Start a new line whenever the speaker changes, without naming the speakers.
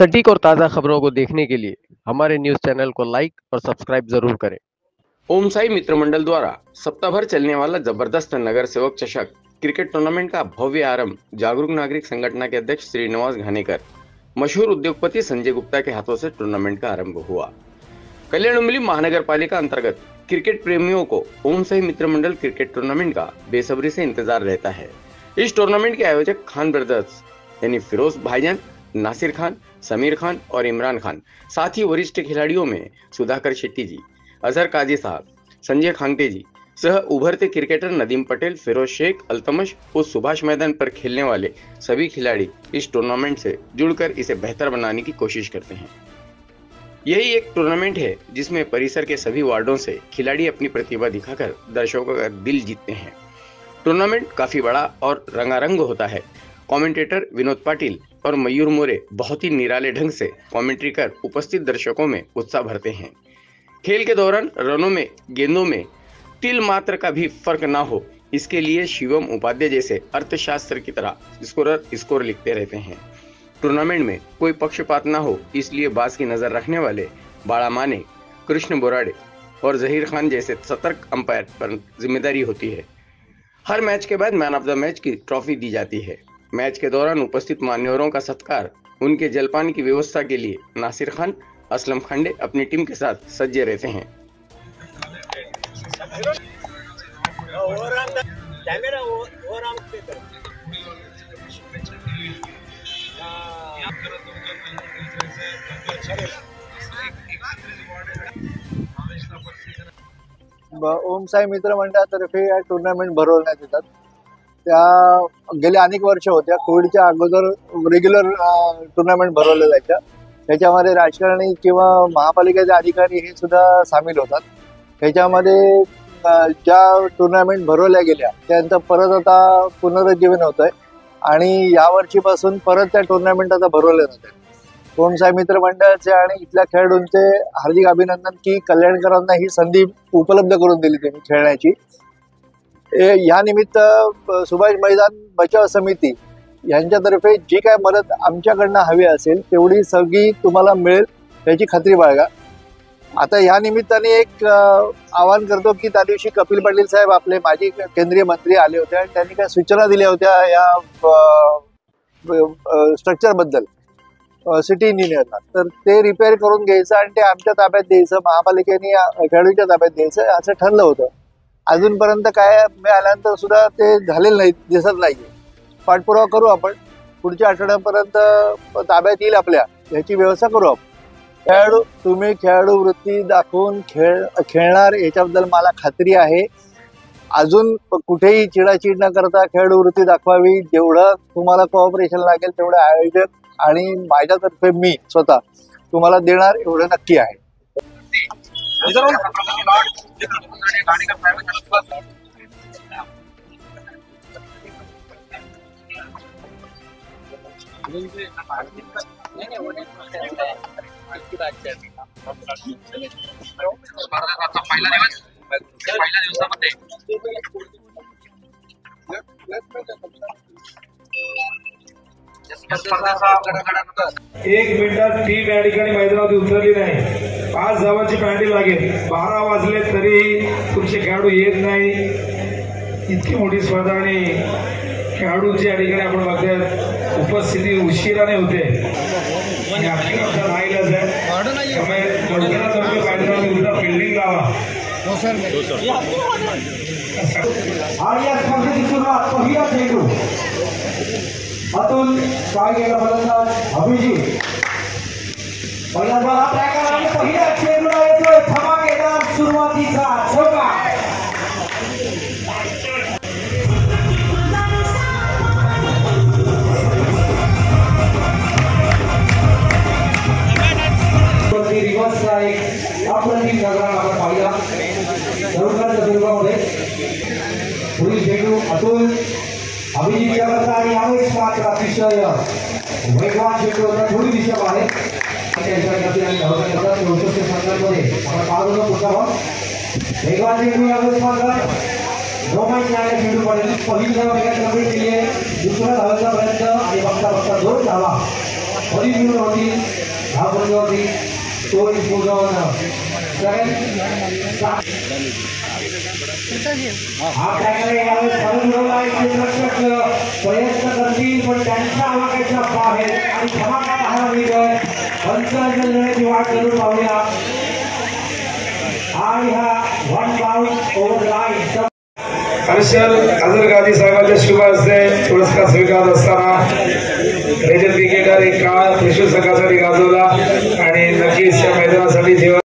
सटीक और ताज़ा खबरों को देखने के लिए हमारे न्यूज़ चैनल को लाइक और सब्सक्राइब जरूर करें।
ओम साई मित्र मंडल द्वारा सप्ताह भर चलने वाला जबरदस्त नगर सेवक चषक क्रिकेट टूर्नामेंट का भव्य आरंभ जागरूक नागरिक संगठन के अध्यक्ष श्रीनिवास घानेकर, मशहूर उद्योगपति संजय गुप्ता के हाथों से टूर्नामेंट का आरंभ हुआ। कल्याण डोंबिवली महानगर पालिका अंतर्गत क्रिकेट प्रेमियों को ओम साई मित्र मंडल क्रिकेट टूर्नामेंट का बेसब्री से इंतजार रहता है। इस टूर्नामेंट के आयोजक खान ब्रदर्स यानी फिरोज भाईजान, नासिर खान, समीर खान और इमरान खान, साथ ही वरिष्ठ खिलाड़ियों में सुधाकर शेट्टी जी, अजहर काजी साहब, संजय खांगटे जी सह उभरते क्रिकेटर नदीम पटेल, फिरोज शेख, अल्तमश और सुभाष मैदान पर खेलने वाले सभी खिलाड़ी इस टूर्नामेंट से जुड़कर इसे बेहतर बनाने की कोशिश करते हैं। यही एक टूर्नामेंट है जिसमें परिसर के सभी वार्डों से खिलाड़ी अपनी प्रतिभा दिखाकर दर्शकों का दिल जीतते हैं। टूर्नामेंट काफी बड़ा और रंगारंग होता है। कमेंटेटर विनोद पाटिल और मयूर मोरे बहुत ही निराले ढंग से कमेंट्री कर उपस्थित दर्शकों में उत्साह भरते हैं। खेल के दौरान रनों में, गेंदों में तिल मात्र का भी फर्क ना हो, इसके लिए शिवम उपाध्याय जैसे अर्थशास्त्र की तरह स्कोर लिखते रहते हैं। टूर्नामेंट में कोई पक्षपात ना हो, इसलिए बाज की नजर रखने वाले बाड़ा माने, कृष्ण बोराडे और जहीर खान जैसे सतर्क अंपायर पर जिम्मेदारी होती है। हर मैच के बाद मैन ऑफ द मैच की ट्रॉफी दी जाती है। मैच के दौरान उपस्थित मान्यवरों का सत्कार, उनके जलपान की व्यवस्था के लिए नासिर खान, असलम खांडे अपनी टीम के साथ सज्जे रहते हैं।
ओम साई मित्र मंडळातर्फे या टूर्नामेंट भरवण्यात येतात। त्या गेल्या अनेक वर्ष होत्या। कोविडच्या अगोदर रेग्युलर टूर्नामेंट भरवल्या जायच्या। त्याच्यामध्ये राजकारणी किंवा महापालिकेचे अधिकारी हे सुद्धा सामील होतात। त्याच्यामध्ये ज्या टूर्नामेंट भरवल्या गेल्या त्यांचं परत आता पुनरुज्जीवन होत आहे आणि यावर्षीपासून परत त्या टूर्नामेंट आता भरवल्या जातात। ओम साई मित्र मंडळाचे आणि इथल्या खेळाडूंचे हार्दिक अभिनंदन की कल्याणकरांना ही संधी उपलब्ध करून दिली त्यांनी खेळण्याची। या निमित्त सुभाष मैदान बचाव समिती यांच्यातर्फे जी काय मदत आमच्याकडनं हवी असेल तेवढी सगळी तुम्हाला मिळेल याची खात्री बाळगा। आता या निमित्ताने एक आवाहन करतो की त्या दिवशी कपिल पाटील साहेब आपले माजी केंद्रीय मंत्री आले होते आणि त्यांनी काय सूचना दिल्या होत्या या स्ट्रक्चर बद्दल सिटी इंजिनियरला, तर ते रिपेअर करून घ्यायचं आणि ते आमच्या ताब्यात द्यायचं, महापालिकेने खेळाडूंच्या ताब्यात द्यायचं असं ठरलं होतं। अजूनपर्यंत काय मिळाल्यानंतर सुद्धा ते झालेलं नाही, दिसत नाहीये। पाठपुरावा करू आपण, पुढच्या आठवड्यापर्यंत ताब्यात येईल आपल्या, याची व्यवस्था करू आपण। तुम्ही खेळाडू वृत्ती दाखवून खेळणार याच्याबद्दल मला खात्री आहे। अजून कुठेही चिडाचिड न करता खेळाडू वृत्ती दाखवावी। जेवढं तुम्हाला कोऑपरेशन लागेल तेवढं आयोजक आणि माझ्यातर्फे मी स्वतः तुम्हाला देणार एवढं नक्की आहे।
एक मिनिटात टीम या ठिकाणी मैदानावरती उतरली नाही। 5 धावांची पॅनल्टी लागेल। 12 वाजले तरी तुमचे खेळाडू येत नाही। इतकी मोठी स्पर्धा आणि खेळाडूंची या ठिकाणी आपण बघतोय उपस्थिती उशिराने होते। नाईलाज आहे, फिल्डिंग लावा।
आणि या स्पर्धेची सुरुवात पहिला चेंडू अतुल काय केलं फलंदाज अभिजित पहिला बॉल ट्रॅकर आणि पहिल्या चेंडूला येतोय धमाकेदार सुरुवातीचा चौका। रिव्हर्सला एक अप्रतिम प्रकार आपण पाहिला दौडच्या दुर्गामध्ये। पुढील चेंडू अतुल अभिजितच्या करता आणि यावेळेस मात्र अतिशय वेगवान चेंडू होता, थोडी दिशा आहे त्यांच्या 64 संघांमध्ये आपण पाहतो पुढचा बॉल वेगवान चेंडू यावेळेस मात्र रोमांच लागले चेंडू पडेल। पहिली धाव वेगात कंप्लीट केली आहे, दुसऱ्या धावेचा प्रयत्न आणि बघता 2 धावा परिपूर्ण होती होती तो पूजवण आपल्याकडे यावेळेस प्रयत्न करतील पण त्यांच्या आवाक्याच्या बाहेर आणि धमाका पाहायला मिळतोय पंचायत वाट करून पाहूया आणि हा one bound over line
Harshal Hazargaji साहेबांच्या शुभ हस्ते पुरस्कार स्वीकारत असताना क्रिकेटर एक काळ त्रिशूळ संघासाठी गाजवला आणि नक्कीच या मैदानासाठी जेव्हा